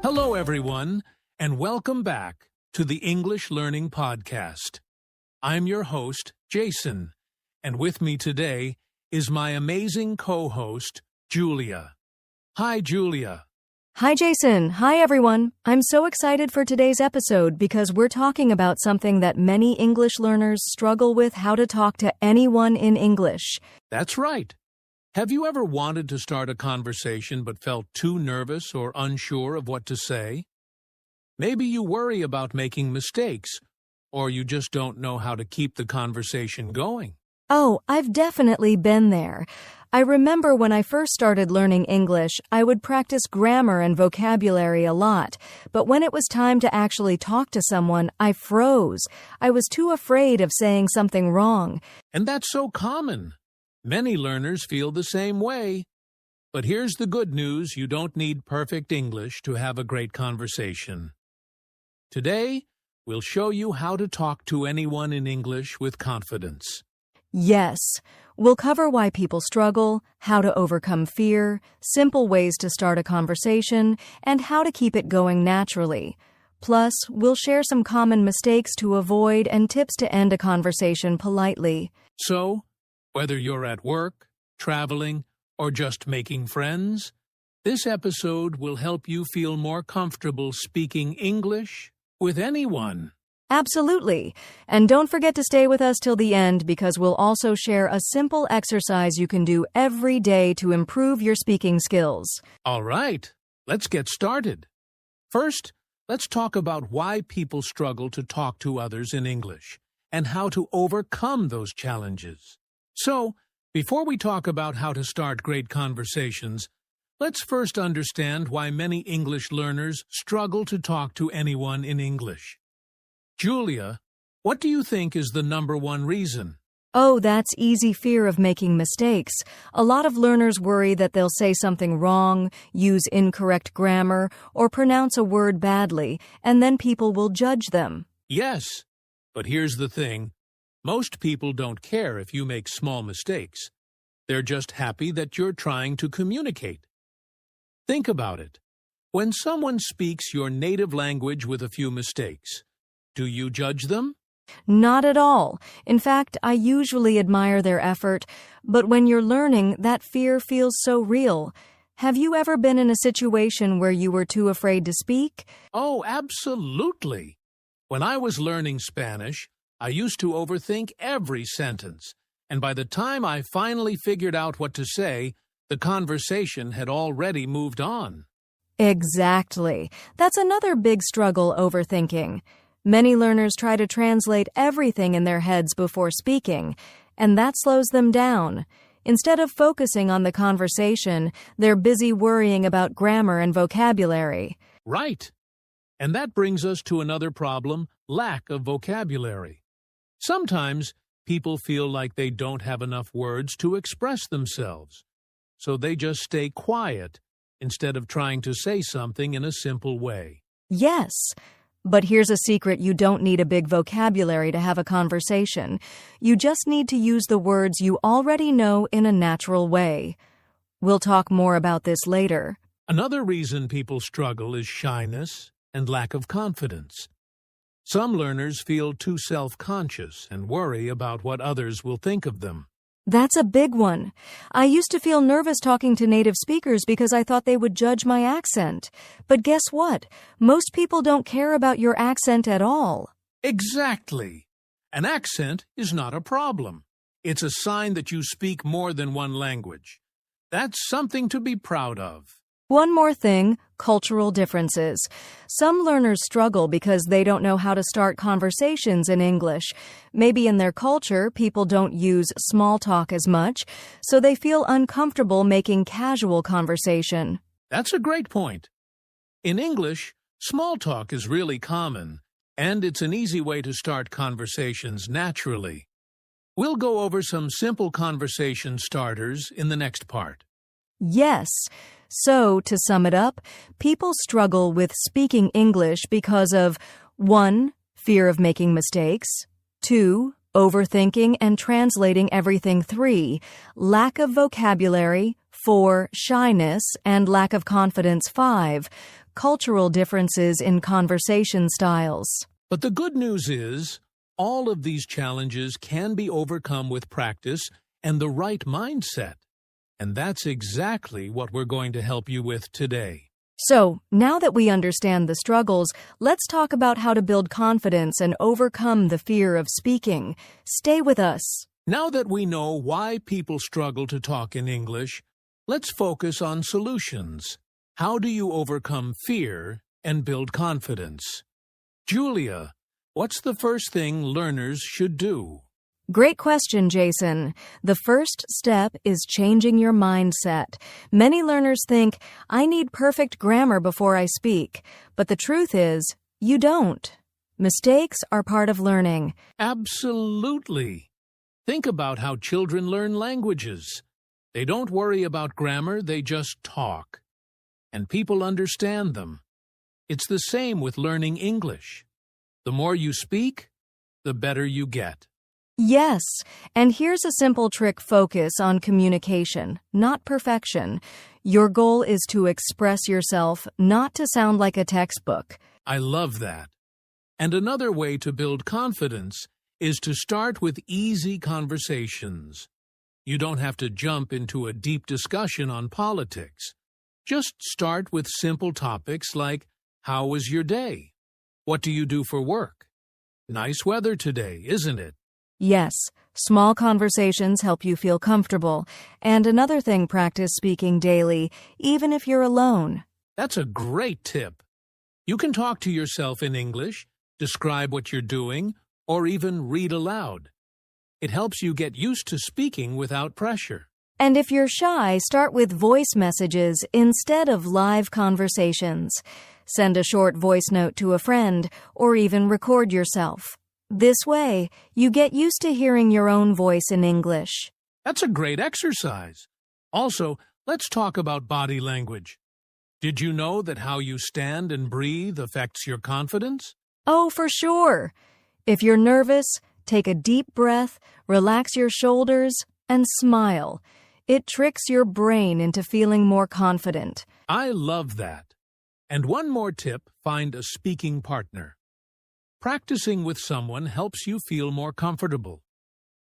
Hello, everyone, and welcome back to the English Learning Podcast. I'm your host, Jason, and with me today is my amazing co-host, Julia. Hi, Julia. Hi, Jason. Hi, everyone. I'm so excited for today's episode because we're talking about something that many English learners struggle with: how to talk to anyone in English. That's right. Have you ever wanted to start a conversation but felt too nervous or unsure of what to say? Maybe you worry about making mistakes, or you just don't know how to keep the conversation going. Oh, I've definitely been there. I remember when I first started learning English, I would practice grammar and vocabulary a lot, but when it was time to actually talk to someone, I froze. I was too afraid of saying something wrong. And that's so common. Many learners feel the same way. But here's the good news: you don't need perfect English to have a great conversation. Today, we'll show you how to talk to anyone in English with confidence. Yes, we'll cover why people struggle, how to overcome fear, simple ways to start a conversation, and how to keep it going naturally. Plus, we'll share some common mistakes to avoid and tips to end a conversation politely. So, whether you're at work, traveling, or just making friends, this episode will help you feel more comfortable speaking English with anyone. Absolutely. And don't forget to stay with us till the end because we'll also share a simple exercise you can do every day to improve your speaking skills. All right, let's get started. First, let's talk about why people struggle to talk to others in English and how to overcome those challenges. So, before we talk about how to start great conversations, let's first understand why many English learners struggle to talk to anyone in English. Julia, what do you think is the number one reason? Oh, that's easy: fear of making mistakes. A lot of learners worry that they'll say something wrong, use incorrect grammar, or pronounce a word badly, and then people will judge them. Yes, but here's the thing. Most people don't care if you make small mistakes. They're just happy that you're trying to communicate. Think about it. When someone speaks your native language with a few mistakes, do you judge them? Not at all. In fact, I usually admire their effort, but when you're learning, that fear feels so real. Have you ever been in a situation where you were too afraid to speak? Oh, absolutely. When I was learning Spanish, I used to overthink every sentence, and by the time I finally figured out what to say, the conversation had already moved on. Exactly. That's another big struggle: overthinking. Many learners try to translate everything in their heads before speaking, and that slows them down. Instead of focusing on the conversation, they're busy worrying about grammar and vocabulary. Right. And that brings us to another problem: lack of vocabulary. Sometimes people feel like they don't have enough words to express themselves, so they just stay quiet instead of trying to say something in a simple way. Yes, but here's a secret: you don't need a big vocabulary to have a conversation. You just need to use the words you already know in a natural way. We'll talk more about this later. Another reason people struggle is shyness and lack of confidence. Some learners feel too self-conscious and worry about what others will think of them. That's a big one. I used to feel nervous talking to native speakers because I thought they would judge my accent. But guess what? Most people don't care about your accent at all. Exactly. An accent is not a problem. It's a sign that you speak more than one language. That's something to be proud of. One more thing: cultural differences. Some learners struggle because they don't know how to start conversations in English. Maybe in their culture, people don't use small talk as much, so they feel uncomfortable making casual conversation. That's a great point. In English, small talk is really common, and it's an easy way to start conversations naturally. We'll go over some simple conversation starters in the next part. Yes. So, to sum it up, people struggle with speaking English because of 1. Fear of making mistakes, 2. Overthinking and translating everything, 3. Lack of vocabulary, 4. Shyness and lack of confidence, 5. cultural differences in conversation styles. But the good news is, all of these challenges can be overcome with practice and the right mindset. And that's exactly what we're going to help you with today. So, now that we understand the struggles, let's talk about how to build confidence and overcome the fear of speaking. Stay with us. Now that we know why people struggle to talk in English, let's focus on solutions. How do you overcome fear and build confidence? Julia, what's the first thing learners should do? Great question, Jason. The first step is changing your mindset. Many learners think, I need perfect grammar before I speak. But the truth is, you don't. Mistakes are part of learning. Absolutely. Think about how children learn languages. They don't worry about grammar, they just talk. And people understand them. It's the same with learning English. The more you speak, the better you get. Yes, and here's a simple trick: focus on communication, not perfection. Your goal is to express yourself, not to sound like a textbook. I love that. And another way to build confidence is to start with easy conversations. You don't have to jump into a deep discussion on politics. Just start with simple topics like, how was your day? What do you do for work? Nice weather today, isn't it? Yes, small conversations help you feel comfortable. And another thing, practice speaking daily, even if you're alone. That's a great tip. You can talk to yourself in English, describe what you're doing, or even read aloud. It helps you get used to speaking without pressure. And if you're shy, start with voice messages instead of live conversations. Send a short voice note to a friend, or even record yourself. This way, you get used to hearing your own voice in English. That's a great exercise. Also, let's talk about body language. Did you know that how you stand and breathe affects your confidence? Oh, for sure. If you're nervous, take a deep breath, relax your shoulders, and smile. It tricks your brain into feeling more confident. I love that. And one more tip, find a speaking partner. Practicing with someone helps you feel more comfortable.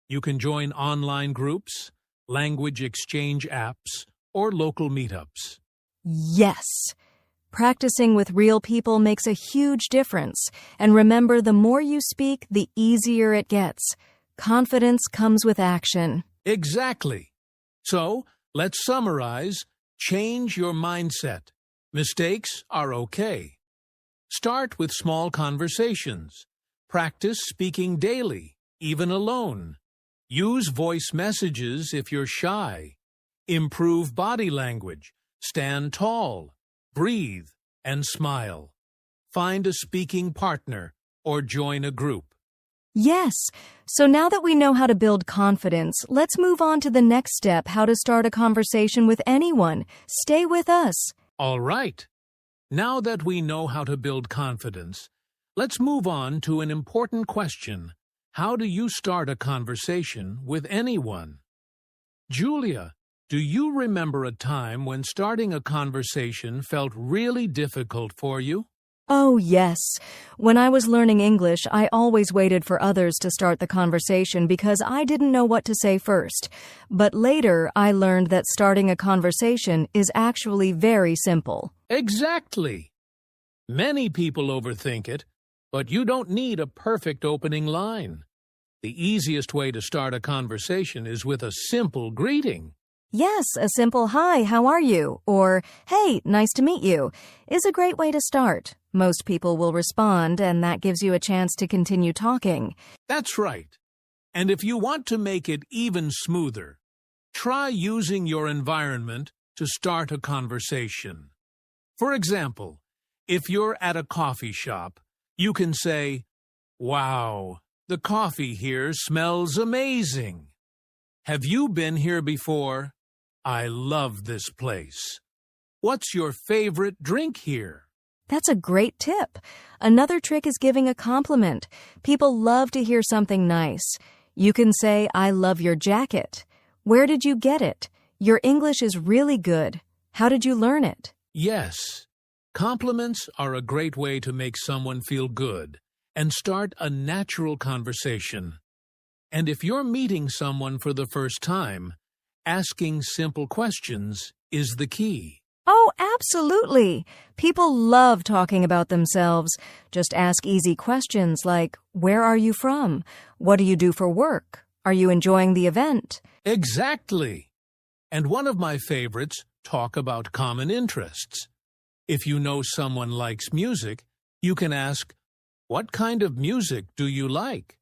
You can join online groups, language exchange apps, or local meetups. Yes. Practicing with real people makes a huge difference. And remember, the more you speak, the easier it gets. Confidence comes with action. Exactly. So, let's summarize. Change your mindset. Mistakes are okay. Start with small conversations. Practice speaking daily, even alone. Use voice messages if you're shy. Improve body language. Stand tall. Breathe and smile. Find a speaking partner or join a group. Yes. So now that we know how to build confidence, let's move on to the next step: how to start a conversation with anyone. Stay with us. All right. Now that we know how to build confidence, let's move on to an important question. How do you start a conversation with anyone? Julia, do you remember a time when starting a conversation felt really difficult for you? Oh, yes. When I was learning English, I always waited for others to start the conversation because I didn't know what to say first. But later, I learned that starting a conversation is actually very simple. Exactly. Many people overthink it, but you don't need a perfect opening line. The easiest way to start a conversation is with a simple greeting. Yes, a simple "Hi, how are you?" or "Hey, nice to meet you" is a great way to start. Most people will respond, and that gives you a chance to continue talking. That's right. And if you want to make it even smoother, try using your environment to start a conversation. For example, if you're at a coffee shop, you can say, "Wow, the coffee here smells amazing. Have you been here before? I love this place. What's your favorite drink here?" That's a great tip. Another trick is giving a compliment. People love to hear something nice. You can say, "I love your jacket." "Where did you get it?" "Your English is really good. How did you learn it?" Yes. Compliments are a great way to make someone feel good and start a natural conversation. And if you're meeting someone for the first time, asking simple questions is the key. Oh, absolutely. People love talking about themselves. Just ask easy questions like, where are you from? What do you do for work? Are you enjoying the event? Exactly. And one of my favorites, talk about common interests. If you know someone likes music, you can ask, what kind of music do you like?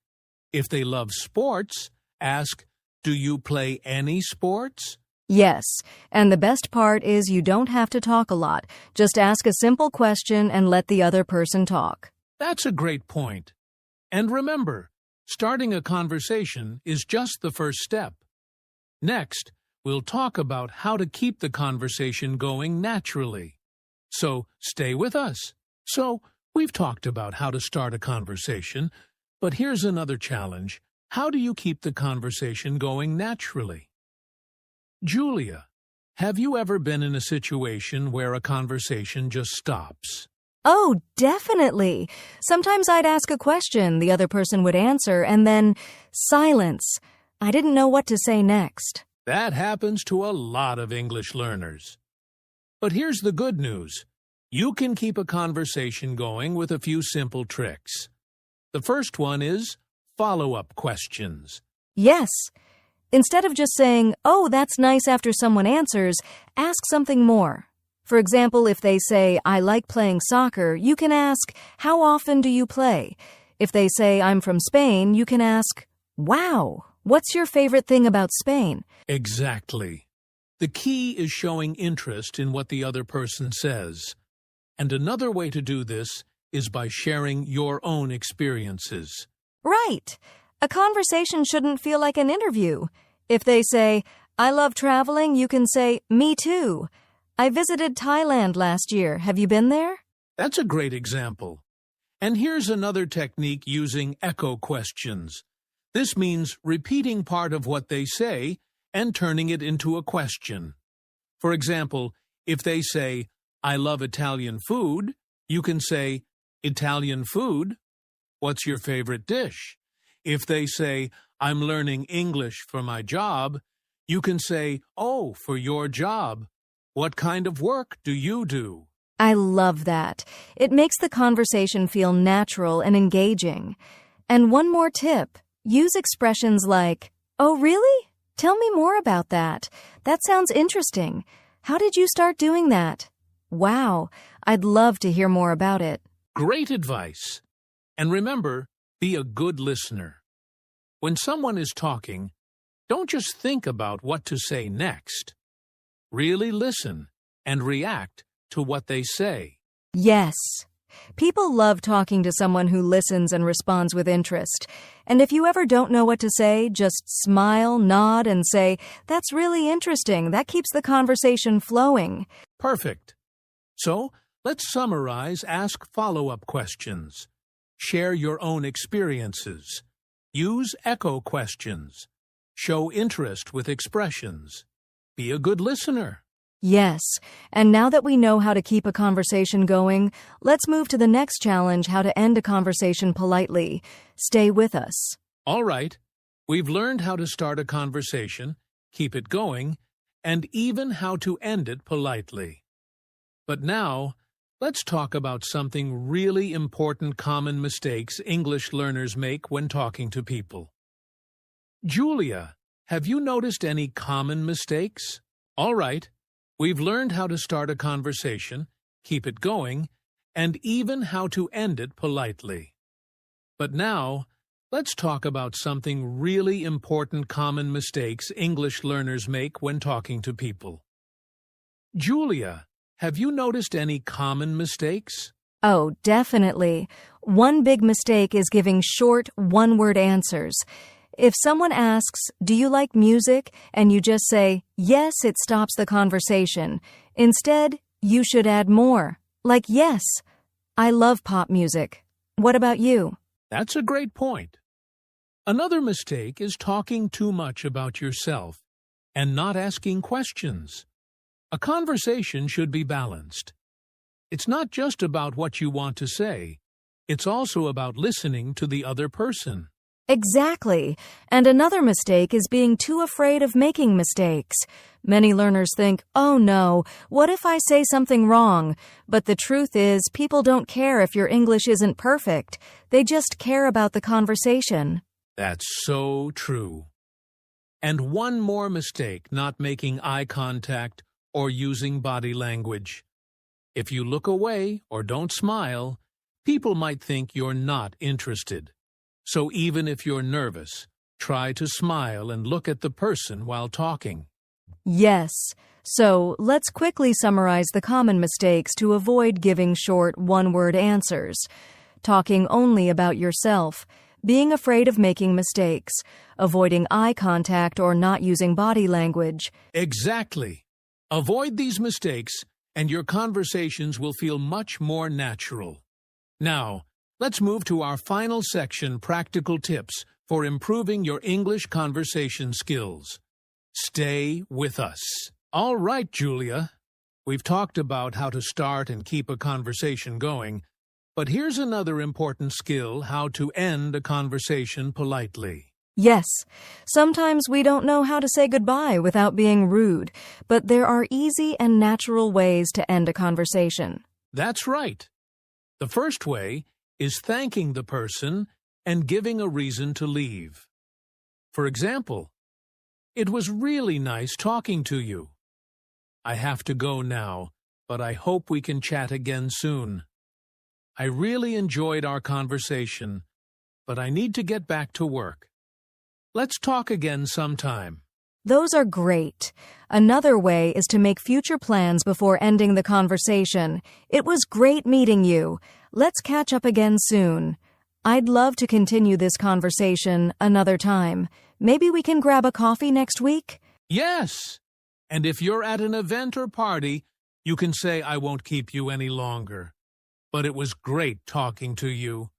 If they love sports, ask, do you play any sports? Yes, and the best part is you don't have to talk a lot. Just ask a simple question and let the other person talk. That's a great point. And remember, starting a conversation is just the first step. Next, we'll talk about how to keep the conversation going naturally. So stay with us. So, we've talked about how to start a conversation, but here's another challenge. How do you keep the conversation going naturally? Julia, have you ever been in a situation where a conversation just stops? Oh, definitely. Sometimes I'd ask a question, the other person would answer, and then silence. I didn't know what to say next. That happens to a lot of English learners. But here's the good news. You can keep a conversation going with a few simple tricks. The first one is follow-up questions. Yes. Instead of just saying, oh, that's nice after someone answers, ask something more. For example, if they say, I like playing soccer, you can ask, how often do you play? If they say, I'm from Spain, you can ask, wow, what's your favorite thing about Spain? Exactly. The key is showing interest in what the other person says. And another way to do this is by sharing your own experiences. Right. A conversation shouldn't feel like an interview. If they say, I love traveling, you can say, me too. I visited Thailand last year. Have you been there? That's a great example. And here's another technique using echo questions. This means repeating part of what they say and turning it into a question. For example, if they say, I love Italian food, you can say, Italian food? What's your favorite dish? If they say, I'm learning English for my job, you can say, oh, for your job. What kind of work do you do? I love that. It makes the conversation feel natural and engaging. And one more tip, use expressions like, oh, really? Tell me more about that. That sounds interesting. How did you start doing that? Wow, I'd love to hear more about it. Great advice. And remember, be a good listener. When someone is talking, don't just think about what to say next. Really listen and react to what they say. Yes. People love talking to someone who listens and responds with interest. And if you ever don't know what to say, just smile, nod, and say, that's really interesting. That keeps the conversation flowing. Perfect. So, let's summarize, ask follow-up questions. Share your own experiences. Use echo questions. Show interest with expressions. Be a good listener. Yes, and now that we know how to keep a conversation going, let's move to the next challenge, how to end a conversation politely. Stay with us. All right, we've learned how to start a conversation, keep it going, and even how to end it politely. But now, let's talk about something really important common mistakes English learners make when talking to people. Julia, have you noticed any common mistakes? All right. We've learned how to start a conversation, keep it going, and even how to end it politely. But now, let's talk about something really important common mistakes English learners make when talking to people. Julia, have you noticed any common mistakes? Oh, definitely. One big mistake is giving short, one-word answers. If someone asks, do you like music? And you just say, yes, it stops the conversation. Instead, you should add more. Like, yes, I love pop music. What about you? That's a great point. Another mistake is talking too much about yourself and not asking questions. A conversation should be balanced. It's not just about what you want to say. It's also about listening to the other person. Exactly. And another mistake is being too afraid of making mistakes. Many learners think, oh no, what if I say something wrong? But the truth is, people don't care if your English isn't perfect. They just care about the conversation. That's so true. And one more mistake, not making eye contact or using body language. If you look away or don't smile, people might think you're not interested. So even if you're nervous, try to smile and look at the person while talking. Yes. So let's quickly summarize the common mistakes to avoid giving short one-word answers. Talking only about yourself, being afraid of making mistakes, avoiding eye contact or not using body language. Exactly. Avoid these mistakes, and your conversations will feel much more natural. Now, let's move to our final section, practical tips for improving your English conversation skills. Stay with us. All right, Julia. We've talked about how to start and keep a conversation going, but here's another important skill, how to end a conversation politely. Yes, sometimes we don't know how to say goodbye without being rude, but there are easy and natural ways to end a conversation. That's right. The first way is thanking the person and giving a reason to leave. For example, it was really nice talking to you. I have to go now, but I hope we can chat again soon. I really enjoyed our conversation, but I need to get back to work. Let's talk again sometime. Those are great. Another way is to make future plans before ending the conversation. It was great meeting you. Let's catch up again soon. I'd love to continue this conversation another time. Maybe we can grab a coffee next week? Yes! And if you're at an event or party, you can say, I won't keep you any longer. But it was great talking to you.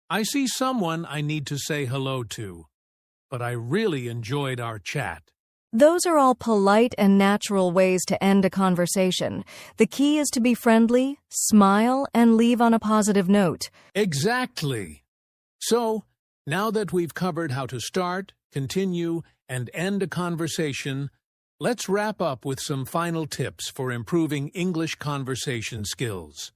I see someone I need to say hello to, but I really enjoyed our chat. Those are all polite and natural ways to end a conversation. The key is to be friendly, smile, and leave on a positive note. Exactly. So, now that we've covered how to start, continue, and end a conversation, let's wrap up with some final tips for improving English conversation skills.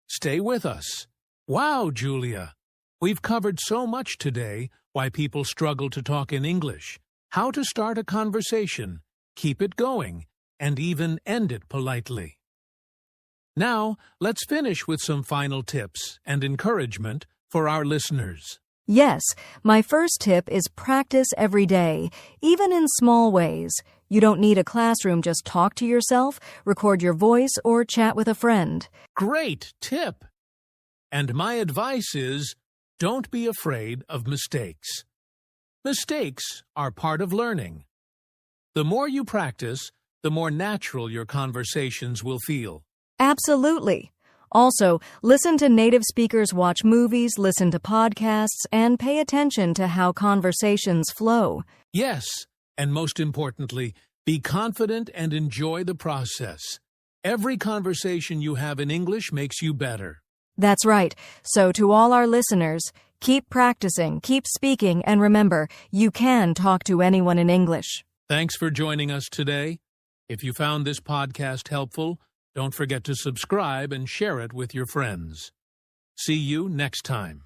Stay with us. Wow, Julia! We've covered so much today, why people struggle to talk in English, how to start a conversation, keep it going, and even end it politely. Now, let's finish with some final tips and encouragement for our listeners. Yes, my first tip is practice every day, even in small ways. You don't need a classroom, just talk to yourself, record your voice, or chat with a friend. Great tip! And my advice is, don't be afraid of mistakes. Mistakes are part of learning. The more you practice, the more natural your conversations will feel. Absolutely. Also, listen to native speakers, watch movies, listen to podcasts, and pay attention to how conversations flow. Yes, and most importantly, be confident and enjoy the process. Every conversation you have in English makes you better. That's right. So to all our listeners, keep practicing, keep speaking, and remember, you can talk to anyone in English. Thanks for joining us today. If you found this podcast helpful, don't forget to subscribe and share it with your friends. See you next time.